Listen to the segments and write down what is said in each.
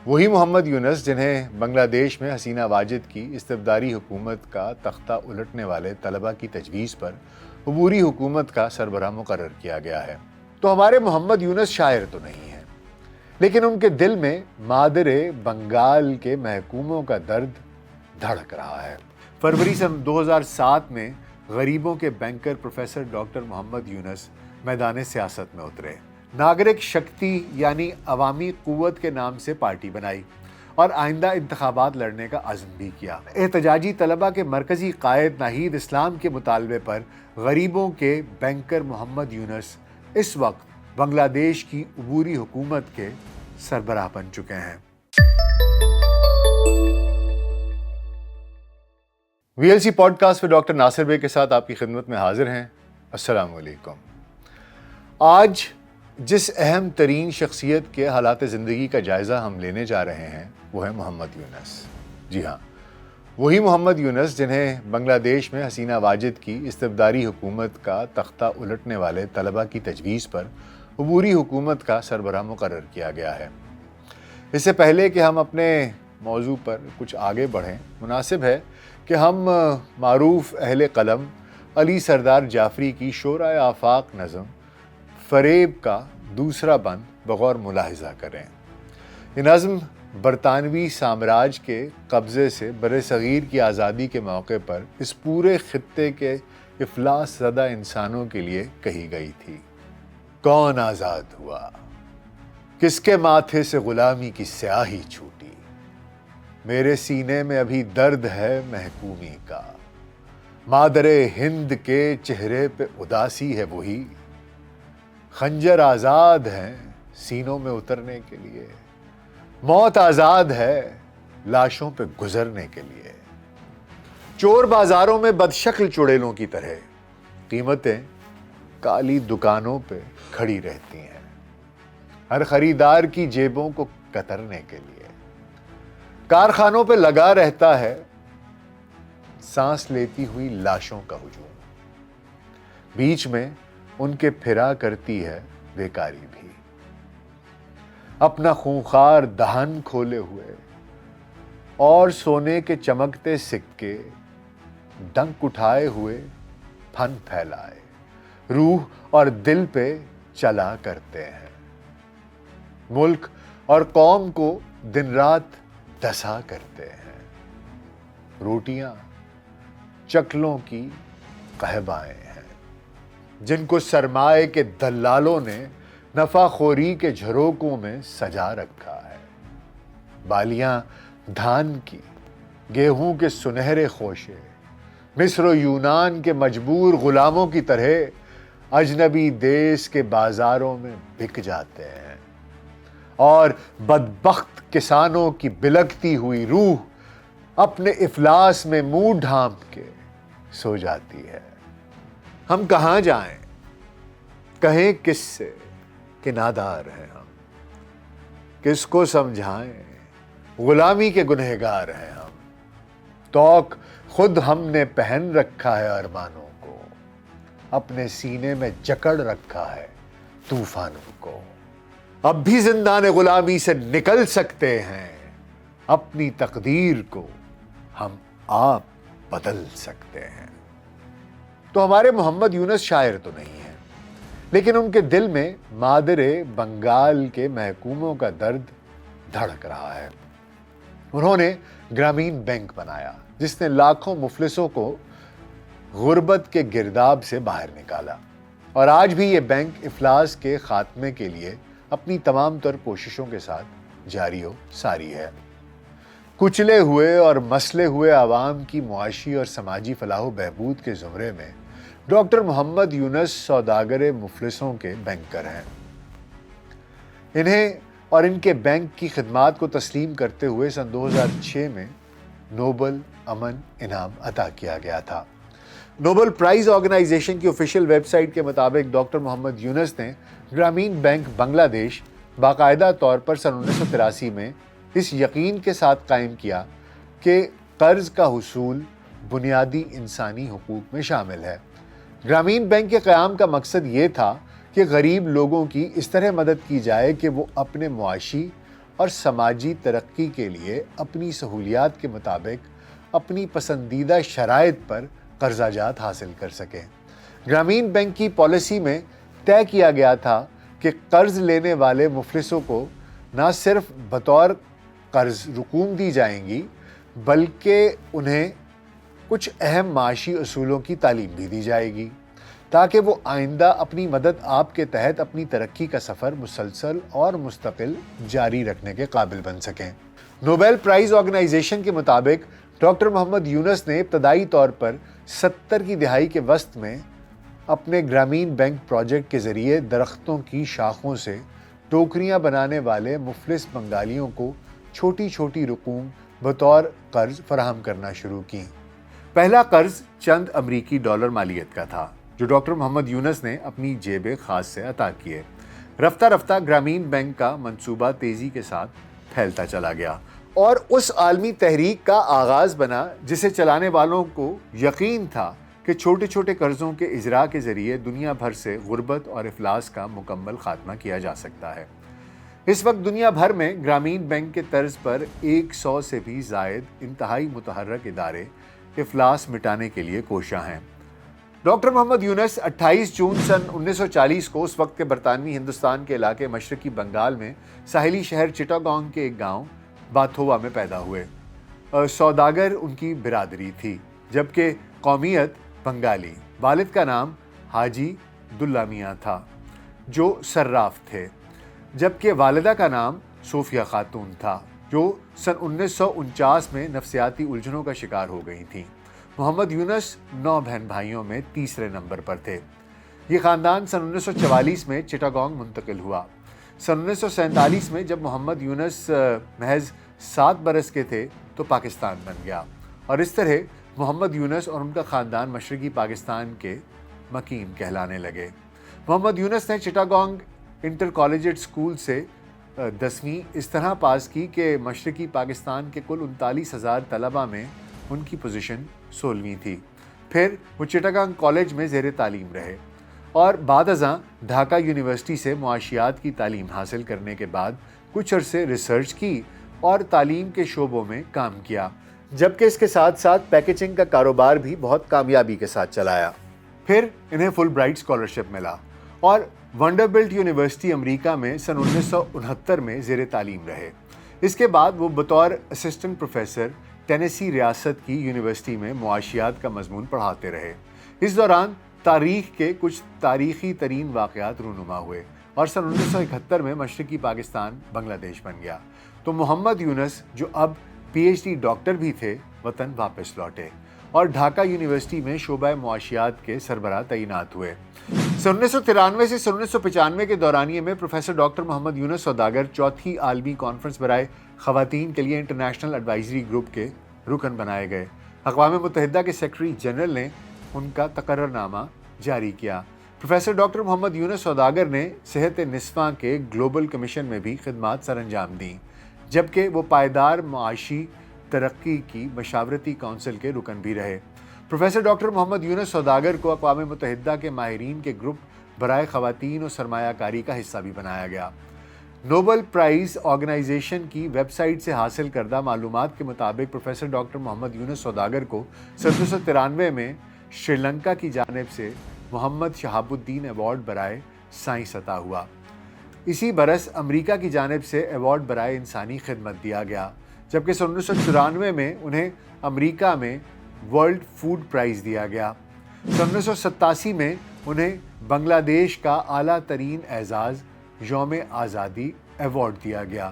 وہی محمد یونس جنہیں بنگلہ دیش میں حسینہ واجد کی استبدادی حکومت کا تختہ الٹنے والے طلبہ کی تجویز پر عبوری حکومت کا سربراہ مقرر کیا گیا ہے۔ تو ہمارے محمد یونس شاعر تو نہیں ہیں، لیکن ان کے دل میں مادر بنگال کے محکوموں کا درد دھڑک رہا ہے۔ فروری سن 2007 میں غریبوں کے بینکر پروفیسر ڈاکٹر محمد یونس میدان سیاست میں اترے۔ ناگرک شکتی یعنی عوامی قوت کے نام سے پارٹی بنائی اور آئندہ انتخابات لڑنے کا عزم بھی کیا۔ احتجاجی طلبہ کے مرکزی قائد ناہید اسلام کے مطالبے پر غریبوں کے بینکر محمد یونس اس وقت بنگلہ دیش کی عبوری حکومت کے سربراہ بن چکے ہیں۔ VLC پوڈ کاسٹ میں ڈاکٹر ناصر بے کے ساتھ آپ کی خدمت میں حاضر ہیں۔ السلام علیکم۔ آج جس اہم ترین شخصیت کے حالات زندگی کا جائزہ ہم لینے جا رہے ہیں وہ ہے محمد یونس۔ جی ہاں، وہی محمد یونس جنہیں بنگلہ دیش میں حسینہ واجد کی استبدادی حکومت کا تختہ الٹنے والے طلبہ کی تجویز پر عبوری حکومت کا سربراہ مقرر کیا گیا ہے۔ اس سے پہلے کہ ہم اپنے موضوع پر کچھ آگے بڑھیں، مناسب ہے کہ ہم معروف اہل قلم علی سردار جعفری کی شورائے آفاق نظم فریب کا دوسرا بند بغور ملاحظہ کریں۔ یہ نظم برطانوی سامراج کے قبضے سے برصغیر کی آزادی کے موقع پر اس پورے خطے کے افلاس زدہ انسانوں کے لیے کہی گئی تھی۔ کون آزاد ہوا، کس کے ماتھے سے غلامی کی سیاہی چھوٹی، میرے سینے میں ابھی درد ہے محکومی کا، مادر ہند کے چہرے پہ اداسی ہے وہی، خنجر آزاد ہیں سینوں میں اترنے کے لیے، موت آزاد ہے لاشوں پہ گزرنے کے لیے۔ چور بازاروں میں بدشکل چڑیلوں کی طرح قیمتیں کالی دکانوں پہ کھڑی رہتی ہیں، ہر خریدار کی جیبوں کو کترنے کے لیے۔ کارخانوں پہ لگا رہتا ہے سانس لیتی ہوئی لاشوں کا ہجوم، بیچ میں ان کے پھرا کرتی ہے بیکاری بھی، اپنا خونخوار دہن کھولے ہوئے اور سونے کے چمکتے سکے ڈنک اٹھائے ہوئے پھن پھیلائے روح اور دل پہ چلا کرتے ہیں، ملک اور قوم کو دن رات دسا کرتے ہیں۔ روٹیاں چکلوں کی قہبائیں ہیں جن کو سرمائے کے دلالوں نے نفع خوری کے جھروکوں میں سجا رکھا ہے۔ بالیاں دھان کی، گیہوں کے سنہرے خوشے مصر و یونان کے مجبور غلاموں کی طرح اجنبی دیس کے بازاروں میں بک جاتے ہیں، اور بدبخت کسانوں کی بلکتی ہوئی روح اپنے افلاس میں منہ ڈھانپ کے سو جاتی ہے۔ ہم کہاں جائیں، کہیں کس سے کہ نادار ہیں ہم، کس کو سمجھائیں غلامی کے گنہگار ہیں ہم، توق خود ہم نے پہن رکھا ہے ارمانوں کو، اپنے سینے میں جکڑ رکھا ہے طوفانوں کو۔ اب بھی زندان غلامی سے نکل سکتے ہیں، اپنی تقدیر کو ہم آپ بدل سکتے ہیں۔ تو ہمارے محمد یونس شاعر تو نہیں ہیں، لیکن ان کے دل میں مادر بنگال کے محکوموں کا درد دھڑک رہا ہے۔ انہوں نے گرامین بینک بنایا جس نے لاکھوں مفلسوں کو غربت کے گرداب سے باہر نکالا، اور آج بھی یہ بینک افلاس کے خاتمے کے لیے اپنی تمام تر کوششوں کے ساتھ جاری و ساری ہے۔ کچلے ہوئے اور مسلے ہوئے عوام کی معاشی اور سماجی فلاح و بہبود کے زمرے میں ڈاکٹر محمد یونس سوداگر مفلسوں کے بینکر ہیں۔ انہیں اور ان کے بینک کی خدمات کو تسلیم کرتے ہوئے سن 2006 میں نوبل امن انعام عطا کیا گیا تھا۔ نوبل پرائز آرگنائزیشن کی آفیشیل ویب سائٹ کے مطابق ڈاکٹر محمد یونس نے گرامین بینک بنگلہ دیش باقاعدہ طور پر سن 1983 میں اس یقین کے ساتھ قائم کیا کہ قرض کا حصول بنیادی انسانی حقوق میں شامل ہے۔ گرامین بینک کے قیام کا مقصد یہ تھا کہ غریب لوگوں کی اس طرح مدد کی جائے کہ وہ اپنے معاشی اور سماجی ترقی کے لیے اپنی سہولیات کے مطابق اپنی پسندیدہ شرائط پر قرضہ جات حاصل کر سکیں۔ گرامین بینک کی پالیسی میں طے کیا گیا تھا کہ قرض لینے والے مفلسوں کو نہ صرف بطور قرض رقوم دی جائیں گی بلکہ انہیں کچھ اہم معاشی اصولوں کی تعلیم بھی دی جائے گی تاکہ وہ آئندہ اپنی مدد آپ کے تحت اپنی ترقی کا سفر مسلسل اور مستقل جاری رکھنے کے قابل بن سکیں۔ نوبل پرائز آرگنائزیشن کے مطابق ڈاکٹر محمد یونس نے ابتدائی طور پر 70 کی دہائی کے وسط میں اپنے گرامین بینک پروجیکٹ کے ذریعے درختوں کی شاخوں سے ٹوکریاں بنانے والے مفلس بنگالیوں کو چھوٹی چھوٹی رقوم بطور قرض فراہم کرنا شروع کی۔ پہلا قرض چند امریکی ڈالر مالیت کا تھا جو ڈاکٹر محمد یونس نے اپنی جیب خاص سے عطا کیے۔ رفتہ رفتہ گرامین بینک کا منصوبہ تیزی کے ساتھ پھیلتا چلا گیا اور اس عالمی تحریک کا آغاز بنا جسے چلانے والوں کو یقین تھا کہ چھوٹے چھوٹے قرضوں کے اجراء کے ذریعے دنیا بھر سے غربت اور افلاس کا مکمل خاتمہ کیا جا سکتا ہے۔ اس وقت دنیا بھر میں گرامین بینک کے طرز پر 100 سے بھی زائد انتہائی متحرک ادارے افلاس مٹانے کے لیے کوشاں ہیں۔ ڈاکٹر محمد یونس 28 جون سن 1940 کو اس وقت کے برطانوی ہندوستان کے علاقے مشرقی بنگال میں ساحلی شہر چٹاگانگ کے ایک گاؤں باتھوا میں پیدا ہوئے۔ سوداگر ان کی برادری تھی جبکہ قومیت بنگالی۔ والد کا نام حاجی عبداللہ میاں تھا جو صراف تھے، جبکہ والدہ کا نام صوفیہ خاتون تھا جو سن 1949 میں نفسیاتی الجھنوں کا شکار ہو گئی تھیں۔ محمد یونس 9 بہن بھائیوں میں تیسرے نمبر پر تھے۔ یہ خاندان سن 1944 میں چٹاگانگ منتقل ہوا۔ سن 1947 میں جب محمد یونس محض 7 برس کے تھے تو پاکستان بن گیا اور اس طرح محمد یونس اور ان کا خاندان مشرقی پاکستان کے مکین کہلانے لگے۔ محمد یونس نے چٹاگانگ انٹر کالجیٹ اسکول سے 10ویں اس طرح پاس کی کہ مشرقی پاکستان کے کل 39,000 طلباء میں ان کی پوزیشن 16ویں تھی۔ پھر وہ چٹاگانگ کالج میں زیر تعلیم رہے اور بعد ازاں ڈھاکہ یونیورسٹی سے معاشیات کی تعلیم حاصل کرنے کے بعد کچھ عرصے ریسرچ کی اور تعلیم کے شعبوں میں کام کیا، جبکہ اس کے ساتھ ساتھ پیکیجنگ کا کاروبار بھی بہت کامیابی کے ساتھ چلایا۔ پھر انہیں فل برائٹ اسکالرشپ ملا اور ونڈربلٹ یونیورسٹی امریکہ میں سن 1969 میں زیر تعلیم رہے۔ اس کے بعد وہ بطور اسسٹنٹ پروفیسر ٹینیسی ریاست کی یونیورسٹی میں معاشیات کا مضمون پڑھاتے رہے۔ اس دوران تاریخ کے کچھ تاریخی ترین واقعات رونما ہوئے اور سن 1971 میں مشرقی پاکستان بنگلہ دیش بن گیا تو محمد یونس جو اب PhD ڈاکٹر بھی تھے وطن واپس لوٹے اور ڈھاکہ یونیورسٹی میں شعبہ معاشیات کے سربراہ تعینات ہوئے۔ سن 1993 سے سن 1995 کے دورانیے میں پروفیسر ڈاکٹر محمد یونس سوداگر چوتھی عالمی کانفرنس برائے خواتین کے لیے انٹرنیشنل ایڈوائزری گروپ کے رکن بنائے گئے۔ اقوام متحدہ کے سیکرٹری جنرل نے ان کا تقرر نامہ جاری کیا۔ پروفیسر ڈاکٹر محمد یونس سوداگر نے صحت نسواں کے گلوبل کمیشن میں بھی خدمات سر انجام دیں، جبکہ وہ پائیدار معاشی ترقی کی مشاورتی کونسل کے رکن بھی رہے۔ پروفیسر ڈاکٹر محمد یونس سوداگر کو اقوام متحدہ کے ماہرین کے گروپ برائے خواتین اور سرمایہ کاری کا حصہ بھی بنایا گیا۔ نوبل پرائز آرگنائزیشن کی ویب سائٹ سے حاصل کردہ معلومات کے مطابق پروفیسر ڈاکٹر محمد یونس سوداگر کو سن 1993 میں سری لنکا کی جانب سے محمد شہاب الدین ایوارڈ برائے سائنس عطا ہوا۔ اسی برس امریکہ کی جانب سے ایوارڈ برائے انسانی خدمت دیا گیا، جبکہ سن 1994 میں انہیں امریکہ میں ورلڈ فوڈ پرائز دیا گیا۔ سن 1987 میں انہیں بنگلہ دیش کا اعلیٰ ترین اعزاز یوم آزادی ایوارڈ دیا گیا۔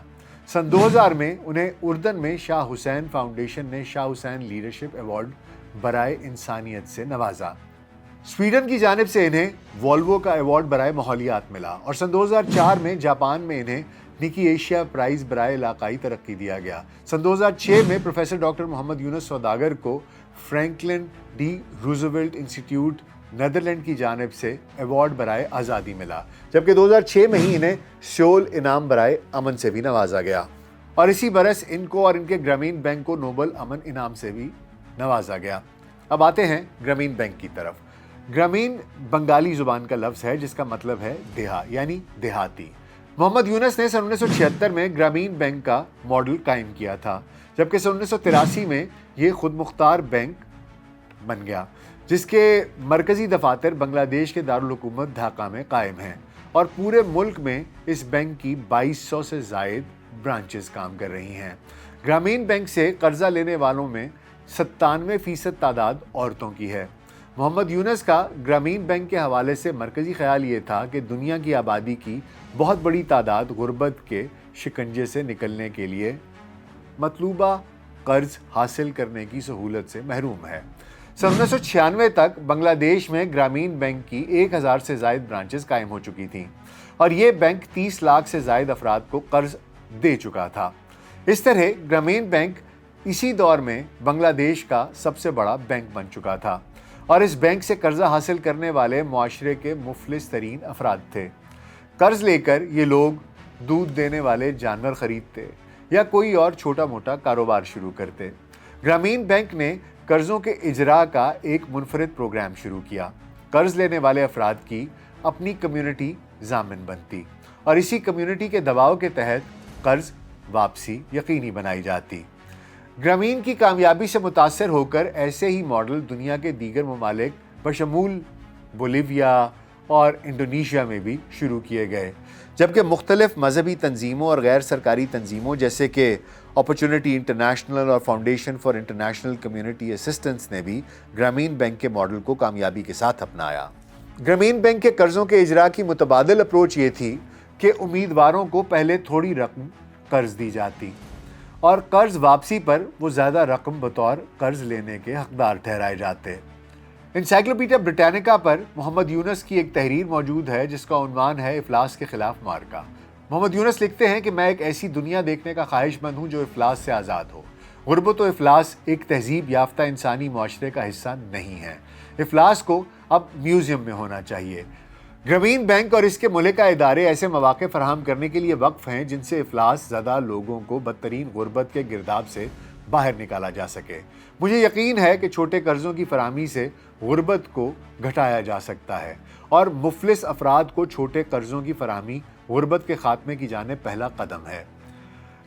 سن 2000 میں انہیں اردن میں شاہ حسین فاؤنڈیشن نے شاہ حسین لیڈرشپ ایوارڈ برائے انسانیت سے نوازا۔ سویڈن کی جانب سے انہیں والوو کا ایوارڈ برائے ماحولیات ملا اور سن 2004 میں جاپان میں انہیں نکی ایشیا پرائز برائے علاقائی ترقی دیا گیا۔ سن 2006 میں پروفیسر ڈاکٹر محمد یونس سوداگر کو Franklin D Roosevelt institute Netherland کی جانب سے ایوارڈ برائے آزادی ملا، جبکہ 2006 میں ہی انہیں سیول انعام برائے امن سے بھی نوازا گیا اور اسی برس ان کو اور ان کے گرامین بینک کو نوبل امن انعام سے بھی نوازا گیا۔ اب آتے ہیں گرامین بینک کی طرف۔ گرامین بنگالی زبان کا لفظ ہے جس کا مطلب ہے دیہا یعنی دیہاتی۔ محمد یونس نے سن 1976 میں گرامین بینک کا ماڈل قائم کیا تھا، جبکہ سن 1983 میں یہ خود مختار بینک بن گیا، جس کے مرکزی دفاتر بنگلہ دیش کے دارالحکومت ڈھاکہ میں قائم ہیں، اور پورے ملک میں اس بینک کی 2200 سے زائد برانچز کام کر رہی ہیں۔ گرامین بینک سے قرضہ لینے والوں میں 97% تعداد عورتوں کی ہے۔ محمد یونس کا گرامین بینک کے حوالے سے مرکزی خیال یہ تھا کہ دنیا کی آبادی کی بہت بڑی تعداد غربت کے شکنجے سے نکلنے کے لیے مطلوبہ قرض حاصل کرنے کی سہولت سے محروم ہے۔ سن 1996 تک بنگلہ دیش میں گرامین بینک کی 1000 سے زائد برانچز قائم ہو چکی تھیں، اور یہ بینک 30 لاکھ سے زائد افراد کو قرض دے چکا تھا۔ اس طرح گرامین بینک اسی دور میں بنگلہ دیش کا سب سے بڑا بینک بن چکا تھا، اور اس بینک سے قرضہ حاصل کرنے والے معاشرے کے مفلس ترین افراد تھے۔ قرض لے کر یہ لوگ دودھ دینے والے جانور خریدتے یا کوئی اور چھوٹا موٹا کاروبار شروع کرتے۔ گرامین بینک نے قرضوں کے اجراء کا ایک منفرد پروگرام شروع کیا۔ قرض لینے والے افراد کی اپنی کمیونٹی ضامن بنتی، اور اسی کمیونٹی کے دباؤ کے تحت قرض واپسی یقینی بنائی جاتی۔ گرامین کی کامیابی سے متاثر ہو کر ایسے ہی ماڈل دنیا کے دیگر ممالک بشمول بولیویا اور انڈونیشیا میں بھی شروع کیے گئے، جبکہ مختلف مذہبی تنظیموں اور غیر سرکاری تنظیموں جیسے کہ اپرچونٹی انٹرنیشنل اور foundation for international community assistance نے بھی گرامین بینک کے ماڈل کو کامیابی کے ساتھ اپنایا۔ گرامین بینک کے قرضوں کے اجراء کی متبادل اپروچ یہ تھی کہ امیدواروں کو پہلے تھوڑی رقم قرض دی جاتی، اور قرض واپسی پر وہ زیادہ رقم بطور قرض لینے کے حقدار ٹھہرائے جاتے۔ انسائکلوپیڈیا برٹانیکا پر محمد یونس کی ایک تحریر موجود ہے جس کا عنوان ہے افلاس کے خلاف معرکہ۔ محمد یونس لکھتے ہیں کہ میں ایک ایسی دنیا دیکھنے کا خواہش مند ہوں جو افلاس سے آزاد ہو۔ غربت و افلاس ایک تہذیب یافتہ انسانی معاشرے کا حصہ نہیں ہے۔ افلاس کو اب میوزیم میں ہونا چاہیے۔ گرامین بینک اور اس کے ملکہ ادارے ایسے مواقع فراہم کرنے کے لیے وقف ہیں جن سے افلاس زدہ لوگوں کو بدترین غربت کے گرداب سے باہر نکالا جا سکے۔ مجھے یقین ہے کہ چھوٹے قرضوں کی فراہمی سے غربت کو گھٹایا جا سکتا ہے، اور مفلس افراد کو چھوٹے قرضوں کی فراہمی غربت کے خاتمے کی جانب پہلا قدم ہے،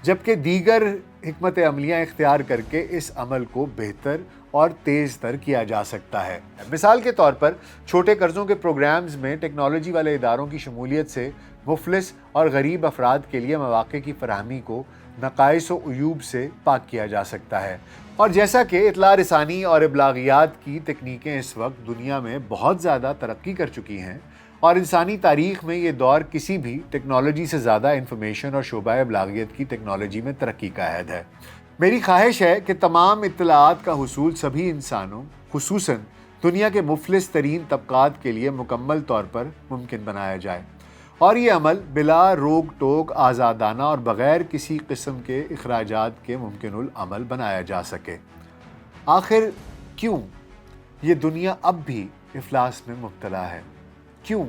جبکہ دیگر حکمت عملیاں اختیار کر کے اس عمل کو بہتر اور تیز تر کیا جا سکتا ہے۔ مثال کے طور پر چھوٹے قرضوں کے پروگرامز میں ٹیکنالوجی والے اداروں کی شمولیت سے مفلس اور غریب افراد کے لیے مواقع کی فراہمی کو نقائص و عیوب سے پاک کیا جا سکتا ہے۔ اور جیسا کہ اطلاع رسانی اور ابلاغیات کی تکنیکیں اس وقت دنیا میں بہت زیادہ ترقی کر چکی ہیں، اور انسانی تاریخ میں یہ دور کسی بھی ٹیکنالوجی سے زیادہ انفارمیشن اور شعبہ ابلاغیت کی ٹیکنالوجی میں ترقی کا عہد ہے۔ میری خواہش ہے کہ تمام اطلاعات کا حصول سبھی انسانوں، خصوصاً دنیا کے مفلس ترین طبقات کے لیے مکمل طور پر ممکن بنایا جائے، اور یہ عمل بلا روک ٹوک، آزادانہ اور بغیر کسی قسم کے اخراجات کے ممکن العمل بنایا جا سکے۔ آخر کیوں یہ دنیا اب بھی افلاس میں مبتلا ہے؟ کیوں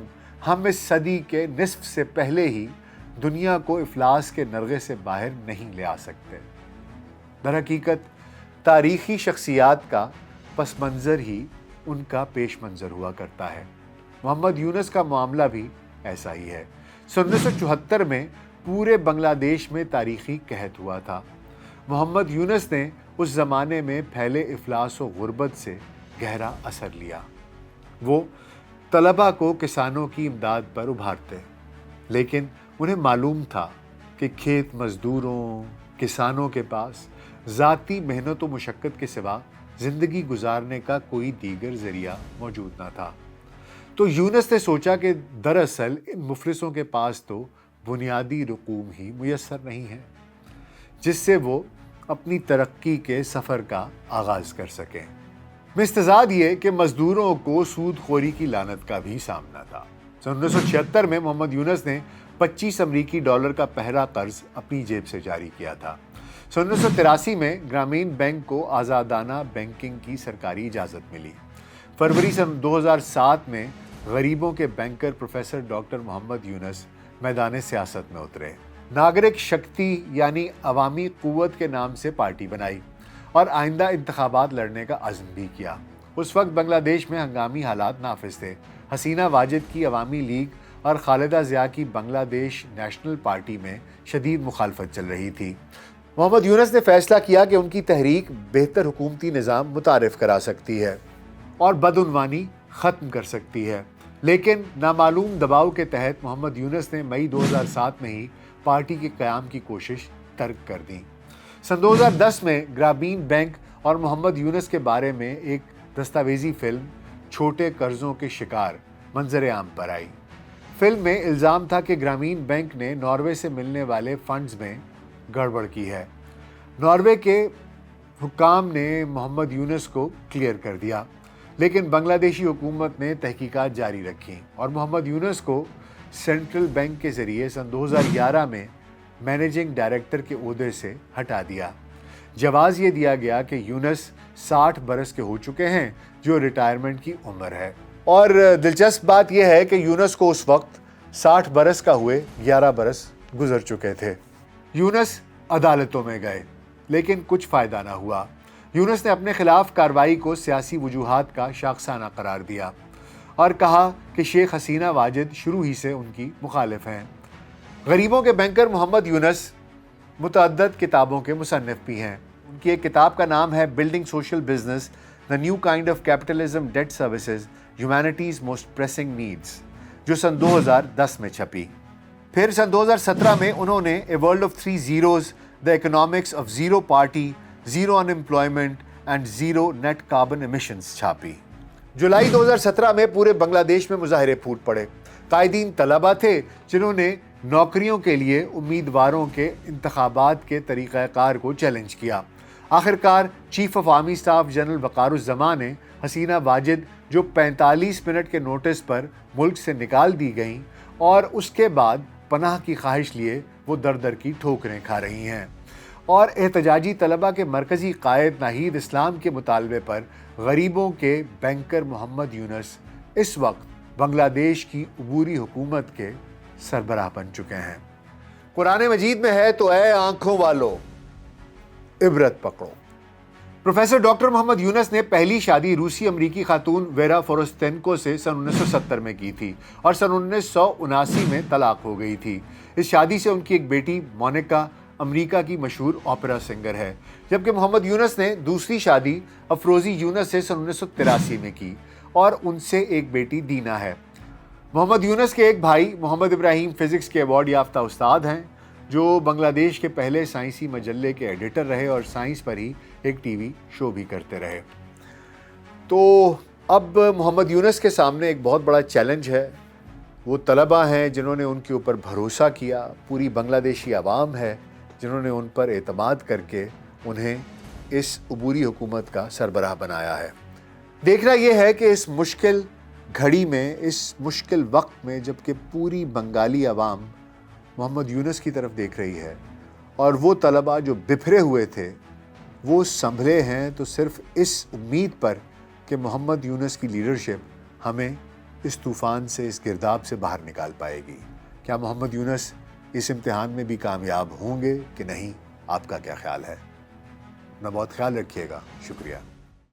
ہم اس صدی کے نصف سے پہلے ہی دنیا کو افلاس کے نرغے سے باہر نہیں لے آ سکتے؟ در حقیقت تاریخی شخصیات کا پس منظر ہی ان کا پیش منظر ہوا کرتا ہے۔ محمد یونس کا معاملہ بھی ایسا ہی ہے۔ سن 1974 میں پورے بنگلہ دیش میں تاریخی قحط ہوا تھا۔ محمد یونس نے اس زمانے میں پھیلے افلاس و غربت سے گہرا اثر لیا۔ وہ طلباء کو کسانوں کی امداد پر ابھارتے، لیکن انہیں معلوم تھا کہ کھیت مزدوروں، کسانوں کے پاس ذاتی محنت و مشقت کے سوا زندگی گزارنے کا کوئی دیگر ذریعہ موجود نہ تھا۔ تو یونس نے سوچا کہ دراصل ان مفلسوں کے پاس تو بنیادی رقوم ہی میسر نہیں ہے جس سے وہ اپنی ترقی کے سفر کا آغاز کر سکیں۔ مستزاد یہ کہ مزدوروں کو سود خوری کی لعنت کا بھی سامنا تھا۔ سن 1976 میں محمد یونس نے $25 کا پہلا قرض اپنی جیب سے جاری کیا تھا۔ سن 1983 میں گرامین بینک کو آزادانہ بینکنگ کی سرکاری اجازت ملی۔ فروری سن 2007 میں غریبوں کے بینکر پروفیسر ڈاکٹر محمد یونس میدان سیاست میں اترے۔ ناگرک شکتی یعنی عوامی قوت کے نام سے پارٹی بنائی اور آئندہ انتخابات لڑنے کا عزم بھی کیا۔ اس وقت بنگلہ دیش میں ہنگامی حالات نافذ تھے۔ حسینہ واجد کی عوامی لیگ اور خالدہ ضیاء کی بنگلہ دیش نیشنل پارٹی میں شدید مخالفت چل رہی تھی۔ محمد یونس نے فیصلہ کیا کہ ان کی تحریک بہتر حکومتی نظام متعارف کرا سکتی ہے اور بدعنوانی ختم کر سکتی ہے، لیکن نامعلوم دباؤ کے تحت محمد یونس نے مئی 2007 میں ہی پارٹی کے قیام کی کوشش ترک کر دی۔ سن 2010 میں گرامین بینک اور محمد یونس کے بارے میں ایک دستاویزی فلم چھوٹے قرضوں کے شکار منظر عام پر آئی۔ فلم میں الزام تھا کہ گرامین بینک نے ناروے سے ملنے والے فنڈز میں گڑبڑ کی ہے۔ ناروے کے حکام نے محمد یونس کو کلیئر کر دیا، لیکن بنگلہ دیشی حکومت نے تحقیقات جاری رکھی اور محمد یونس کو سینٹرل بینک کے ذریعے سن 2011 میں مینیجنگ ڈائریکٹر کے عہدے سے ہٹا دیا۔ جواز یہ دیا گیا کہ یونس 60 برس کے ہو چکے ہیں، جو ریٹائرمنٹ کی عمر ہے، اور دلچسپ بات یہ ہے کہ یونس کو اس وقت 60 برس کا ہوئے 11 برس گزر چکے تھے۔ یونس عدالتوں میں گئے لیکن کچھ فائدہ نہ ہوا۔ یونس نے اپنے خلاف کارروائی کو سیاسی وجوہات کا شاخسانہ قرار دیا اور کہا کہ شیخ حسینہ واجد شروع ہی سے ان کی مخالف ہیں۔ غریبوں کے بینکر محمد یونس متعدد کتابوں کے مصنف بھی ہیں۔ ان کی ایک کتاب کا نام ہے building social business, the new kind of capitalism, that serves, humanity's most pressing needs, جو سن 2010 میں چھپی۔ پھر سن 2017 میں انہوں نے a world of three zeros, the economics of zero poverty, zero unemployment and zero net carbon emissions چھاپی۔ جولائی 2017 میں پورے بنگلہ دیش میں مظاہرے پھوٹ پڑے۔ قائدین طلبہ تھے جنہوں نے نوکریوں کے لیے امیدواروں کے انتخابات کے طریقہ کار کو چیلنج کیا۔ آخرکار chief of army staff general Waqar uz-Zaman نے حسینہ واجد، جو 45 منٹ کے نوٹس پر ملک سے نکال دی گئیں اور اس کے بعد پناہ کی خواہش لیے وہ در در کی ٹھوکریں کھا رہی ہیں، اور احتجاجی طلبہ کے مرکزی قائد ناہید اسلام کے مطالبے پر غریبوں کے بینکر محمد یونس اس وقت بنگلہ دیش کی عبوری حکومت کے سربراہ بن چکے ہیں۔ قرآن مجید میں ہے تو اے آنکھوں والو عبرت پکڑو۔ پروفیسر ڈاکٹر محمد یونس نے پہلی شادی روسی امریکی خاتون ویرا فورستینکو سے سن 1970 میں کی تھی اور سن 1979 میں طلاق ہو گئی تھی۔ اس شادی سے ان کی ایک بیٹی مونیکا امریکہ کی مشہور اوپرا سنگر ہے، جبکہ محمد یونس نے دوسری شادی افروزی یونس سے سن 1983 میں کی اور ان سے ایک بیٹی دینا ہے۔ محمد یونس کے ایک بھائی محمد ابراہیم فزکس کے ایوارڈ یافتہ استاد ہیں، جو بنگلہ دیش کے پہلے سائنسی مجلے کے ایڈیٹر رہے اور سائنس پر ہی ایک ٹی وی شو بھی کرتے رہے۔ تو اب محمد یونس کے سامنے ایک بہت بڑا چیلنج ہے۔ وہ طلبہ ہیں جنہوں نے ان کے اوپر بھروسہ کیا، پوری بنگلہ دیشی عوام ہے جنہوں نے ان پر اعتماد کر کے انہیں اس عبوری حکومت کا سربراہ بنایا ہے۔ دیکھنا یہ ہے کہ اس مشکل گھڑی میں، اس مشکل وقت میں، جب کہ پوری بنگالی عوام محمد یونس کی طرف دیکھ رہی ہے اور وہ طلبہ جو بپھرے ہوئے تھے وہ سنبھلے ہیں، تو صرف اس امید پر کہ محمد یونس کی لیڈرشپ ہمیں اس طوفان سے، اس گرداب سے باہر نکال پائے گی۔ کیا محمد یونس اس امتحان میں بھی کامیاب ہوں گے کہ نہیں؟ آپ کا کیا خیال ہے؟ اپنا بہت خیال رکھیے گا۔ شکریہ۔